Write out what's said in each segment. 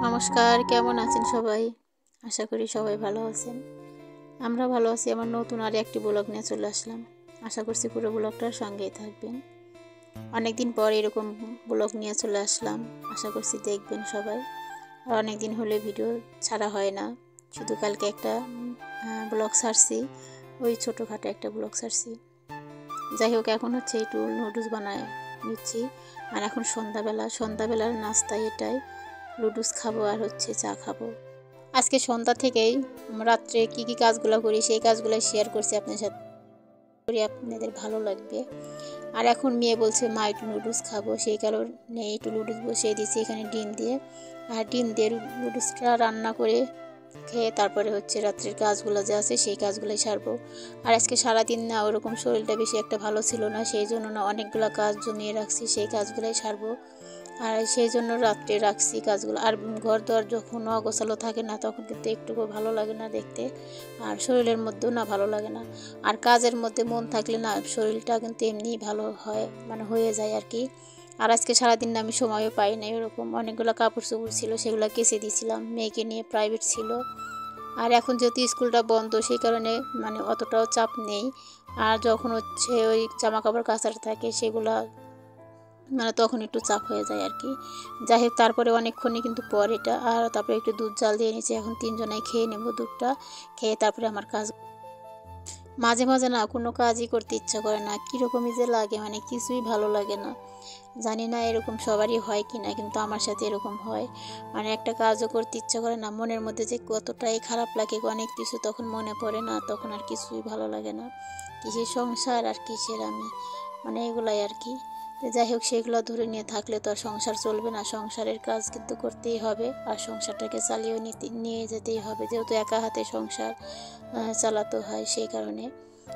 নমস্কার, কেমন আছেন সবাই? আশা করি সবাই ভালো আছেন। আমরা ভালো আছি। আমার নতুন আর একটি ব্লগ নিয়ে চলে আসলাম। আশা করছি পুরো ব্লগটার সঙ্গেই থাকবেন। অনেকদিন পর এরকম ব্লগ নিয়ে চলে আসলাম। আশা করছি দেখবেন সবাই। আর অনেকদিন হলে ভিডিও ছাড়া হয় না। শুধু কালকে একটা ব্লগ ছাড়ছি, ওই ছোটোখাটো একটা ব্লগ ছাড়ছি। যাই হোক, এখন হচ্ছে একটু নুডলস বানায় নিচ্ছি। আর এখন সন্ধ্যাবেলার নাস্তা এটাই, নুডলস খাবো আর হচ্ছে চা খাবো। আজকে সন্ধ্যা থেকেই রাত্রে কি কাজগুলো করি সেই কাজগুলো শেয়ার করছি আপনাদের সাথে, আপনাদের ভালো লাগবে। আর এখন মেয়ে বলছে মা একটু নুডলস খাবো, সেই কারণে একটু নুডলস বসিয়ে দিচ্ছি এখানে ডিম দিয়ে। আর ডিম দিয়ে নুডলসটা রান্না করে খেয়ে তারপরে হচ্ছে রাত্রের কাজগুলো যে আছে সেই কাজগুলোই সারবো। আর আজকে সারাদিন না ওরকম শরীরটা বেশি একটা ভালো ছিল না, সেই জন্য না অনেকগুলো কাজ জমিয়ে রাখছি, সেই কাজগুলোই সারবো। আর সেই জন্য রাত্রে রাখছি কাজগুলো। আর ঘর দোয়ার যখন অগোছালো থাকে না তখন কিন্তু একটুকু ভালো লাগে না দেখতে, আর শরীরের মধ্যেও না ভালো লাগে না। আর কাজের মধ্যে মন থাকলে না শরীরটা কিন্তু এমনিই ভালো হয়, মানে হয়ে যায় আর কি। আর আজকে সারাদিন না আমি সময়ও পাই না, এরকম অনেকগুলো কাপড় চোপড় ছিল সেগুলো কেচে দিয়েছিলাম, মেয়েকে নিয়ে প্রাইভেট ছিল। আর এখন যেহেতু স্কুলটা বন্ধ সেই কারণে মানে অতটাও চাপ নেই। আর যখন হচ্ছে ওই জামা কাপড় কাচার থাকে সেগুলো মানে তখন একটু চাপ হয়ে যায় আর কি। যাই হোক, তারপরে অনেকক্ষণই কিন্তু পর এটা। আর তারপরে একটু দুধ জাল দিয়ে নিয়েছি, এখন তিনজনাই খেয়ে নেব দুধটা, খেয়ে তারপরে আমার কাজ। মাঝে মাঝে না কোনো কাজই করতে ইচ্ছা করে না, কীরকমই যে লাগে, মানে কিছুই ভালো লাগে না। জানি না এরকম সবারই হয় কি না, কিন্তু আমার সাথে এরকম হয়। মানে একটা কাজও করতে ইচ্ছা করে না, মনের মধ্যে যে কতটাই খারাপ লাগে, অনেক কিছু তখন মনে পড়ে না, তখন আর কিছুই ভালো লাগে না। কিসের সংসার আর কিসের আমি, মানে এগুলাই আর কি। যাই হোক, সেগুলো ধরে নিয়ে থাকলে তো আর সংসার চলবে না, সংসারের কাজ কিন্তু করতেই হবে, আর সংসারটাকে চালিয়েও নিয়ে যেতেই হবে, যেহেতু একা হাতে সংসার চালাতে হয় সেই কারণে।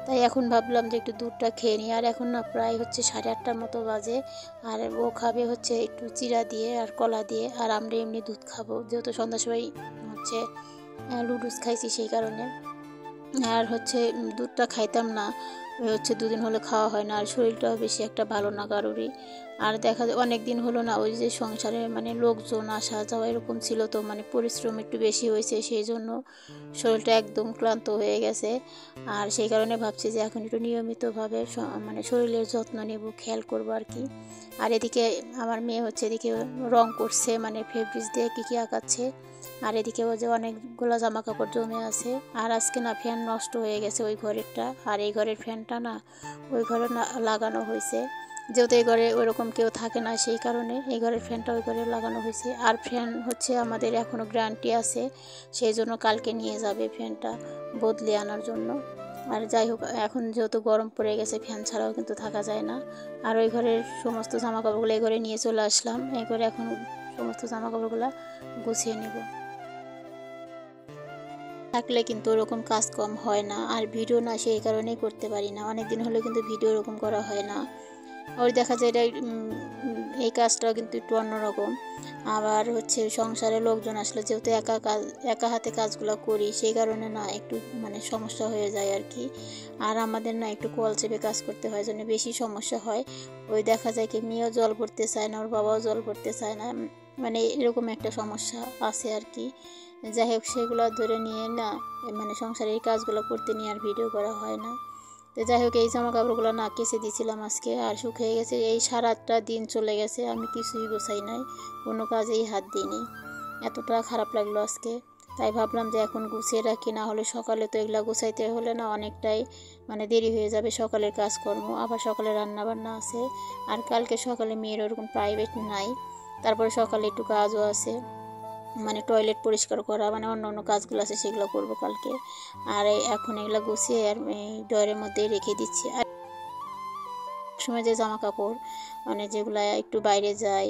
তাই এখন ভাবলাম যে একটু দুধটা খেয়ে নিই। আর এখন না প্রায় হচ্ছে 8:30টার মতো বাজে। আর ও খাবে হচ্ছে একটু চিড়া দিয়ে আর কলা দিয়ে, আর আমরা এমনি দুধ খাবো, যেহেতু সন্ধ্যার সময় হচ্ছে লুডুস খাইছি সেই কারণে। আর হচ্ছে দুধটা খাইতাম না, ওই হচ্ছে দুদিন হলে খাওয়া হয় না, আর শরীরটাও বেশি একটা ভালো না কারোরই। আর দেখা যায় অনেক দিন হলো না, ওই যে সংসারে মানে লোকজন আসা যাওয়া এরকম ছিল, তো মানে পরিশ্রম একটু বেশি হয়েছে, সেই জন্য শরীরটা একদম ক্লান্ত হয়ে গেছে। আর সেই কারণে ভাবছি যে এখন একটু নিয়মিতভাবে মানে শরীরের যত্ন নেব, খেয়াল করবো আর কি। আর এদিকে আমার মেয়ে হচ্ছে এদিকে রং করছে, মানে ফেব্রিক দিয়ে কী আঁকাচ্ছে। আর এদিকে ও যে অনেকগুলো জামা কাপড় জমে আছে। আর আজকে না ফ্যান নষ্ট হয়ে গেছে ওই ঘরেরটা, আর এই ঘরের ফ্যানটা না ওই ঘরে লাগানো হয়েছে, যেহেতু এই ঘরে ওইরকম কেউ থাকে না সেই কারণে এই ঘরের ফ্যানটা ওই ঘরে লাগানো হয়েছে। আর ফ্যান হচ্ছে আমাদের এখনও গ্যারান্টি আছে, সেই জন্য কালকে নিয়ে যাবে ফ্যানটা বদলে আনার জন্য। আর যাই হোক, এখন যেহেতু গরম পড়ে গেছে ফ্যান ছাড়াও কিন্তু থাকা যায় না। আর ওই ঘরের সমস্ত জামা কাপড়গুলো এই ঘরে নিয়ে চলে আসলাম, এই ঘরে এখন সমস্ত জামা কাপড়গুলো গুছিয়ে নেব। থাকলে কিন্তু ওরকম কাজ কম হয় না, আর ভিডিও না সেই কারণেই করতে পারি না, অনেক দিন হলে কিন্তু ভিডিও ওরকম করা হয় না। ওই দেখা যায় এটা এই কাজটাও কিন্তু একটু অন্যরকম। আবার হচ্ছে সংসারে লোকজন আসলে যেহেতু একা হাতে কাজগুলো করি সেই কারণে না একটু মানে সমস্যা হয়ে যায় আর কি। আর আমাদের না একটু কল চেপে কাজ করতে হয়, জন্য বেশি সমস্যা হয়। ওই দেখা যায় কি মেয়েও জল ভরতে চায় না, ওর বাবাও জল ভরতে চায় না, মানে এরকম একটা সমস্যা আছে আর কি। যাই হোক, সেগুলো ধরে নিয়ে না মানে সংসারের কাজগুলো করতে নিয়ে আর ভিডিও করা হয় না। তো যাই হোক, এই জামা কাপড়গুলো না কেচে দিয়েছিলাম আজকে, আর শুকিয়ে গেছে। এই সারাটা দিন চলে গেছে, আমি কিছুই গোছাই নাই, কোনো কাজেই হাত দিইনি, এতটা খারাপ লাগলো আজকে। তাই ভাবলাম যে এখন গুছিয়ে রাখি, না হলে সকালে তো এগুলো গুছাইতে হলে না অনেকটাই মানে দেরি হয়ে যাবে, সকালের কাজকর্ম, আবার সকালে রান্না বান্না আছে। আর কালকে সকালে মেয়ের ওরকম প্রাইভেট নাই, তারপরে সকালে একটু কাজও আছে, মানে টয়লেট পরিষ্কার করা, মানে অন্য অন্য কাজগুলো আছে সেগুলো করবো কালকে। আর এখন এগুলো গুছিয়ে আর ড্রয়ারের মধ্যে রেখে দিচ্ছি। আর সময় যে জামা কাপড় মানে যেগুলো একটু বাইরে যায়,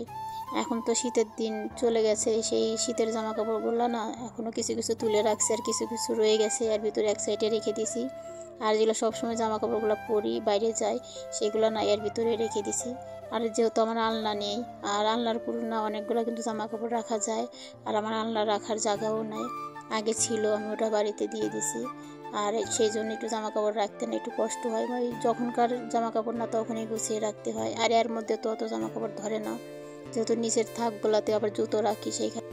এখন তো শীতের দিন চলে গেছে, সেই শীতের জামা কাপড়গুলো না এখনও কিছু কিছু তুলে রাখছে, আর কিছু কিছু রয়ে গেছে আর ভিতরে এক সাইডে রেখে দিছি। আর যেগুলো সবসময় জামা কাপড়গুলো পরি বাইরে যায় সেগুলো না এর ভিতরে রেখে দিছি। আর যেহেতু আমার আলনা নেই, আর আলনার পুরো না অনেকগুলো কিন্তু জামা কাপড় রাখা যায়, আর আমার আলনা রাখার জায়গাও নাই, আগে ছিল আমি ওটা বাড়িতে দিয়ে দিছি। আর সেই জন্য একটু জামা কাপড় রাখতে না একটু কষ্ট হয়, মানে যখনকার জামা কাপড় না তখনই গুছিয়ে রাখতে হয়। আর এর মধ্যে তো অত জামা কাপড় ধরে না, যেহেতু নিচের থাকগুলোতে আবার জুতো রাখি সেইখানে।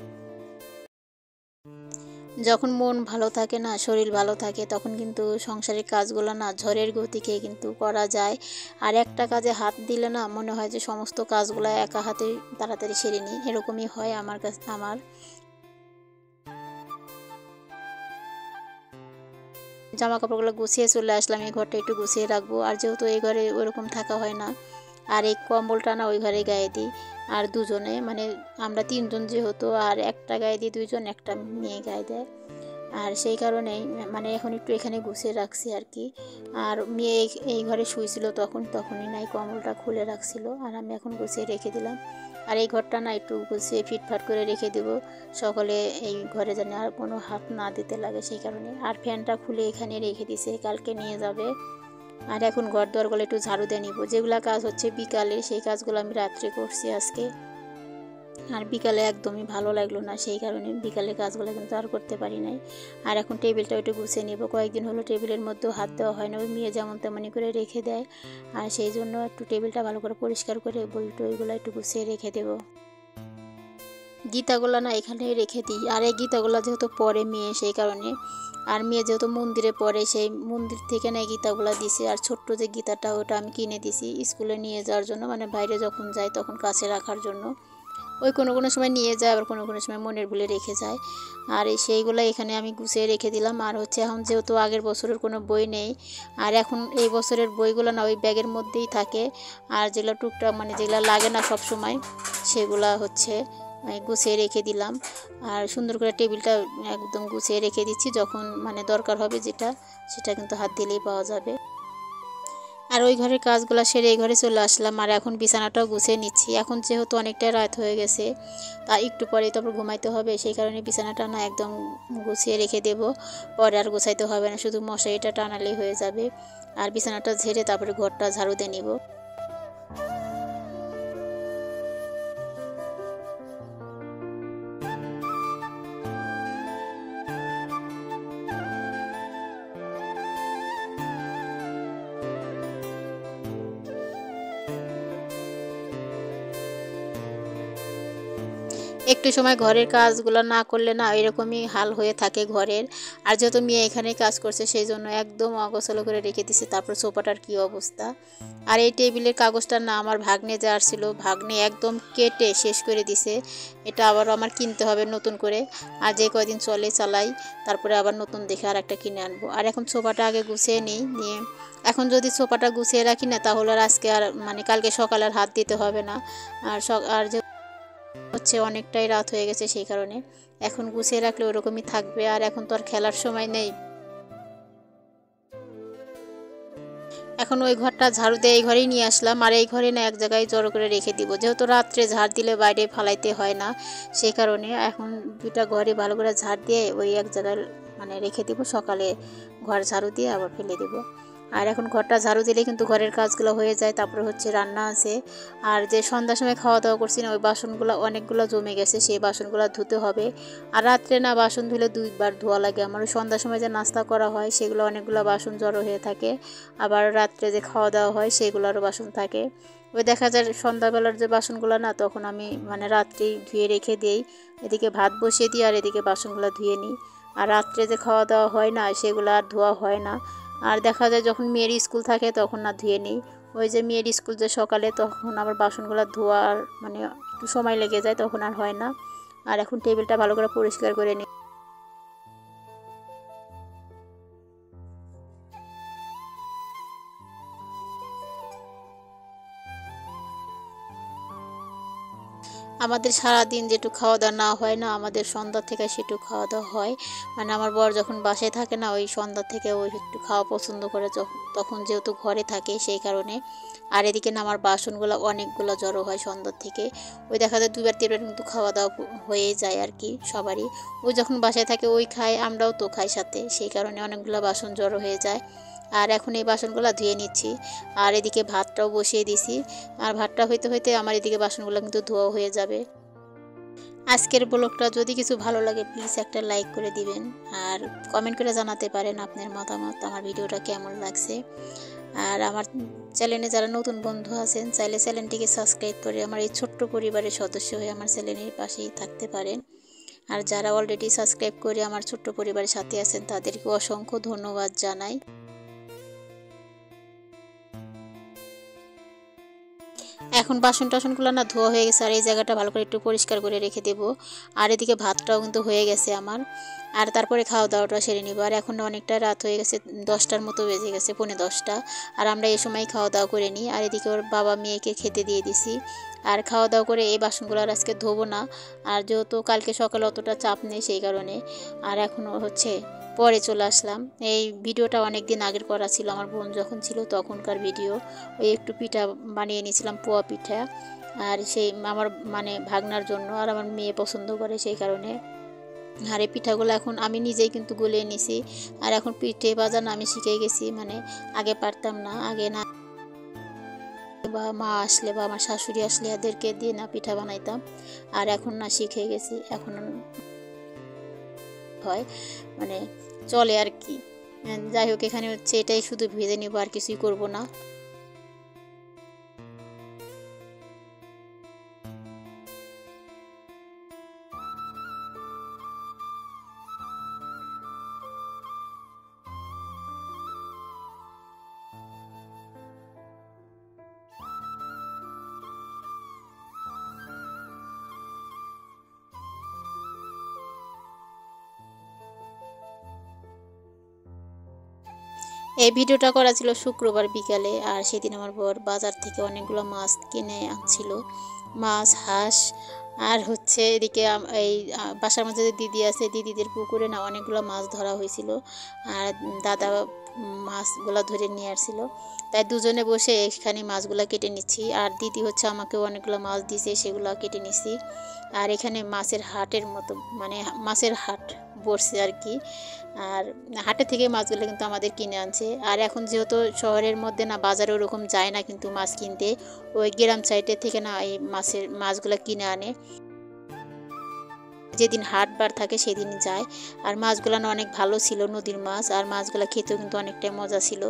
যখন মন ভালো থাকে না, শরীর ভালো থাকে, তখন কিন্তু সংসারের কাজগুলো না ঝড়ের গতিকে কিন্তু করা যায়। আর একটা কাজে হাত দিলে না মনে হয় যে সমস্ত কাজগুলো একা হাতে তাড়াতাড়ি সেরে নিই, এরকমই হয় আমার কাছে। আমার জামা কাপড়গুলো গুছিয়ে চলে আসলাম, এই ঘরটা একটু গুছিয়ে রাখবো। আর যেহেতু এই ঘরে ওরকম থাকা হয় না, আর এই কম্বলটা না ওই ঘরে গায়ে দিই। আর দুজনে মানে আমরা তিনজন যেহেতু, আর একটা গায়ে দিই দুইজন, একটা মেয়ে গায়ে দেয়। আর সেই কারণেই মানে এখন একটু এখানে গুছিয়ে রাখছি আর কি। আর মেয়ে এই ঘরে শুয়েছিল তখনই নাই কম্বলটা খুলে রাখছিল, আর আমি এখন গুছিয়ে রেখে দিলাম। আর এই ঘরটা না একটু গুছিয়ে ফিটফাট করে রেখে দেব, সকলে এই ঘরে যেন আর কোনো হাত না দিতে লাগে সেই কারণে। আর ফ্যানটা খুলে এখানে রেখে দিছে, কালকে নিয়ে যাবে। আর এখন ঘর দোরগুলো একটু ঝাড়ু দিয়ে নিব, যেগুলো কাজ হচ্ছে বিকালে সেই কাজগুলো আমি রাত্রে করছি আজকে। আর বিকালে একদমই ভালো লাগলো না, সেই কারণে বিকালে কাজগুলো কিন্তু আর করতে পারি নাই। আর এখন টেবিলটা একটু গুছিয়ে নেব, কয়েকদিন হলো টেবিলের মধ্যেও হাত দেওয়া হয় না, ওই মেয়ে যেমন তেমনই করে রেখে দেয়। আর সেই জন্য একটু টেবিলটা ভালো করে পরিষ্কার করে বই টইগুলো একটু গুছিয়ে রেখে দেবো। গীতাগুলো না এখানে রেখে দিই। আর এই গীতাগুলো যেহেতু পড়ে মেয়ে, সেই কারণে। আর মেয়ে যেহেতু মন্দিরে পড়ে, সেই মন্দির থেকে না গীতাগুলো দিছি। আর ছোট্ট যে গীতাটা ওটা আমি কিনে দিছি স্কুলে নিয়ে যাওয়ার জন্য, মানে বাইরে যখন যাই তখন কাছে রাখার জন্য। ওই কোনো কোনো সময় নিয়ে যায়, আবার কোনো কোনো সময় মনের ভুলে রেখে যায়। আর সেইগুলো এখানে আমি গুছিয়ে রেখে দিলাম। আর হচ্ছে এখন যেহেতু আগের বছরের কোনো বই নেই, আর এখন এই বছরের বইগুলো না ওই ব্যাগের মধ্যেই থাকে। আর যেগুলো টুকটাক মানে যেগুলো লাগে না সব সময়, সেগুলা হচ্ছে গুছিয়ে রেখে দিলাম। আর সুন্দর করে টেবিলটা একদম গুছিয়ে রেখে দিচ্ছি, যখন মানে দরকার হবে যেটা, সেটা কিন্তু হাত দিলেই পাওয়া যাবে। আর ওই ঘরের কাজগুলো সেরে এই ঘরে চলে আসলাম। আর এখন বিছানাটাও গুছিয়ে নিচ্ছি, এখন যেহেতু অনেকটা রাত হয়ে গেছে, তা একটু পরে তারপর ঘুমাইতে হবে, সেই কারণে বিছানাটা না একদম গুছিয়ে রেখে দেব। পরে আর গুছাইতে হবে না, শুধু মশারিটা টানালেই হয়ে যাবে। আর বিছানাটা ঝেড়ে তারপরে ঘরটা ঝাড়ু দিয়ে নিব। একটু সময় ঘরের কাজগুলো না করলে না এরকমই হাল হয়ে থাকে ঘরের। আর যেহেতু মেয়ে এখানে কাজ করছে, সেই জন্য একদম অগোছালো করে রেখে দিছি। তারপর সোফাটার কি অবস্থা। আর এই টেবিলের কাগজটা না আমার ভাগ্নে যে আসছিল, ভাগ্নে একদম কেটে শেষ করে দিছে। এটা আবারও আমার কিনতে হবে নতুন করে। আর যে কয়দিন চলে চালাই, তারপরে আবার নতুন দেখে আর একটা কিনে আনবো। আর এখন সোফাটা আগে গুছিয়ে নিয়ে এখন যদি সোফাটা গুছিয়ে রাখি না, তাহলে আর আজকে আর মানে কালকে সকালে আর হাত দিতে হবে না। আর যে হচ্ছে অনেকটাই রাত হয়ে গেছে, সেই কারণে এখন গুছিয়ে রাখলে ওরকমই থাকবে। আর এখন তো আর খেলার সময় নেই। এখন ওই ঘরটা ঝাড়ু দিয়ে এই ঘরেই নিয়ে আসলাম। আর এই ঘরে না এক জায়গায় জড়ো করে রেখে দিব, যেহেতু রাত্রে ঝাড় দিলে বাইরে ফালাইতে হয় না, সেই কারণে এখন দুইটা ঘরে ভালো করে ঝাড় দিয়ে ওই এক জায়গায় মানে রেখে দিব। সকালে ঘর ঝাড়ু দিয়ে আবার ফেলে দেব। আর এখন ঘরটা ঝাড়ু দিলে কিন্তু ঘরের কাজগুলো হয়ে যায়। তারপরে হচ্ছে রান্না আছে। আর যে সন্ধ্যার সময় খাওয়া দাওয়া করছি না, ওই বাসনগুলো অনেকগুলো জমে গেছে, সেই বাসনগুলো ধুতে হবে। আর রাত্রে না বাসন ধুলে দুইবার ধোয়া লাগে আমার। ওই সন্ধ্যার সময় যে নাস্তা করা হয়, সেগুলো অনেকগুলো বাসন জড়ো হয়ে থাকে। আবার রাত্রে যে খাওয়া দাওয়া হয়, সেগুলোরও বাসন থাকে। ওই দেখা যায় সন্ধ্যাবেলার যে বাসনগুলো না, তখন আমি মানে রাত্রেই ধুয়ে রেখে দিই। এদিকে ভাত বসিয়ে দিই আর এদিকে বাসনগুলো ধুয়ে নিই। আর রাত্রে যে খাওয়া দাওয়া হয় না, সেগুলো আর ধোয়া হয় না। আর দেখা যায় যখন মেয়ের স্কুল থাকে তখন না ধুয়ে নিই। ওই যে মেয়ের স্কুল যে সকালে, তখন আবার বাসনগুলো ধোয়ার মানে একটু সময় লেগে যায়, তখন আর হয় না। আর এখন টেবিলটা ভালো করে পরিষ্কার করে নিই। আমাদের সারাদিন যেটুকু খাওয়া দাওয়া না হয় না, আমাদের সন্ধ্যা থেকে সেটুকু খাওয়া দাওয়া হয়। মানে আমার বর যখন বাসায় থাকে না, ওই সন্ধ্যা থেকে ওই একটু খাওয়া পছন্দ করে, তখন যেহেতু ঘরে থাকে সেই কারণে। আর এদিকে না আমার বাসনগুলো অনেকগুলো জড়ো হয় সন্ধ্যার থেকে। ওই দেখা যায় দুবার তিনবার কিন্তু খাওয়া দাওয়া হয়ে যায় আর কি সবারই। ওই যখন বাসায় থাকে ওই খায়, আমরাও তো খাই সাথে, সেই কারণে অনেকগুলো বাসন জড়ো হয়ে যায়। আর এখন এই বাসনগুলো ধুয়ে নিচ্ছি। আর এদিকে ভাতটাও বসিয়ে দিছি। আর ভাতটা হইতে হইতে আমার এদিকে বাসনগুলো কিন্তু ধোয়া হয়ে যাবে। আজকের ব্লগটা যদি কিছু ভালো লাগে, প্লিজ একটা লাইক করে দিবেন। আর কমেন্ট করে জানাতে পারেন আপনার মতামত, আমার ভিডিওটা কেমন লাগছে। আর আমার চ্যানেলে যারা নতুন বন্ধু আছেন, চাইলে চ্যানেলটিকে সাবস্ক্রাইব করে আমার এই ছোট্ট পরিবারের সদস্য হয়ে আমার চ্যানেলের পাশেই থাকতে পারেন। আর যারা অলরেডি সাবস্ক্রাইব করে আমার ছোট্ট পরিবারের সাথে আছেন তাদেরকে অসংখ্য ধন্যবাদ জানাই। এখন বাসন টাসনগুলো না ধোয়া হয়ে গেছে, আর এই জায়গাটা ভালো করে একটু পরিষ্কার করে রেখে দেবো। আর এদিকে ভাতটাও কিন্তু হয়ে গেছে আমার, আর তারপরে খাওয়া দাওয়াটা সেরে নিব। আর এখন অনেকটা রাত হয়ে গেছে, 10টার মতো বেজে গেছে, 9:45। আর আমরা এই সময় খাওয়া দাওয়া করে নিই। আর এদিকে ওর বাবা মেয়েকে খেতে দিয়ে দিছি। আর খাওয়া দাওয়া করে এই বাসনগুলো আর আজকে ধোবো না, আর যেহেতু কালকে সকালে অতটা চাপ নেই সেই কারণে। আর এখনও হচ্ছে পরে চলে আসলাম। এই ভিডিওটা অনেক দিন আগের করা ছিল, আমার বোন যখন ছিল তখনকার ভিডিও। ওই একটু পিঠা বানিয়ে নিয়েছিলাম, পোয়া পিঠা। আর সেই আমার মানে ভাগনার জন্য, আর আমার মেয়ে পছন্দ করে সেই কারণে। আর এই পিঠাগুলো এখন আমি নিজেই কিন্তু গুলিয়ে নিছি। আর এখন পিঠে বাজানো আমি শিখে গেছি, মানে আগে পারতাম না, আগে না বা মা আসলে বা আমার শাশুড়ি আসলে এদেরকে দিয়ে না পিঠা বানাইতাম। আর এখন না শিখে গেছি, এখন হয় মানে চলে আর কি। যাই হোক, এখানে হচ্ছে এটাই শুধু ভেজে নিব, আর কিছুই করব না। এই ভিডিওটা করা ছিল শুক্রবার বিকালে। আর সেদিন আমার বর বাজার থেকে অনেকগুলো মাছ কিনে আনছিল, মাছ, হাঁস। আর হচ্ছে এদিকে এই বাসার মধ্যে যে দিদি আছে, দিদিদের পুকুরে না অনেকগুলো মাছ ধরা হয়েছিল। আর দাদা মাছগুলো ধরে নিয়ে আসছিল, তাই দুজনে বসে এখানে মাছগুলো কেটে নিচ্ছি। আর দিদি হচ্ছে আমাকে অনেকগুলো মাছ দিছে, সেগুলো কেটে নিচ্ছি। আর এখানে মাছের হাটের মতো, মানে মাছের হাট বসছে আর কি। আর হাটে থেকে মাছগুলো কিন্তু আমাদের কিনে আনছে। আর এখন যেহেতু শহরের মধ্যে না বাজারে ওরকম যায় না কিন্তু মাছ কিনতে, ওই গ্রাম সাইডের থেকে না এই মাছগুলো কিনে আনে। যেদিন হাট বার থাকে সেদিন যায়। আর মাছগুলো না অনেক ভালো ছিল, নদীর মাছ। আর মাছগুলো খেতেও কিন্তু অনেকটাই মজা ছিল।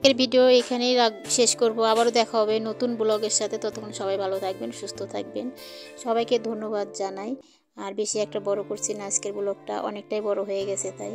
এর ভিডিও এখানেই শেষ করব, আবারও দেখা হবে নতুন ব্লগের সাথে। ততক্ষণ সবাই ভালো থাকবেন, সুস্থ থাকবেন। সবাইকে ধন্যবাদ জানাই। আর বেশি একটা বড় করছি না, আজকের ব্লগটা অনেকটাই বড় হয়ে গেছে তাই।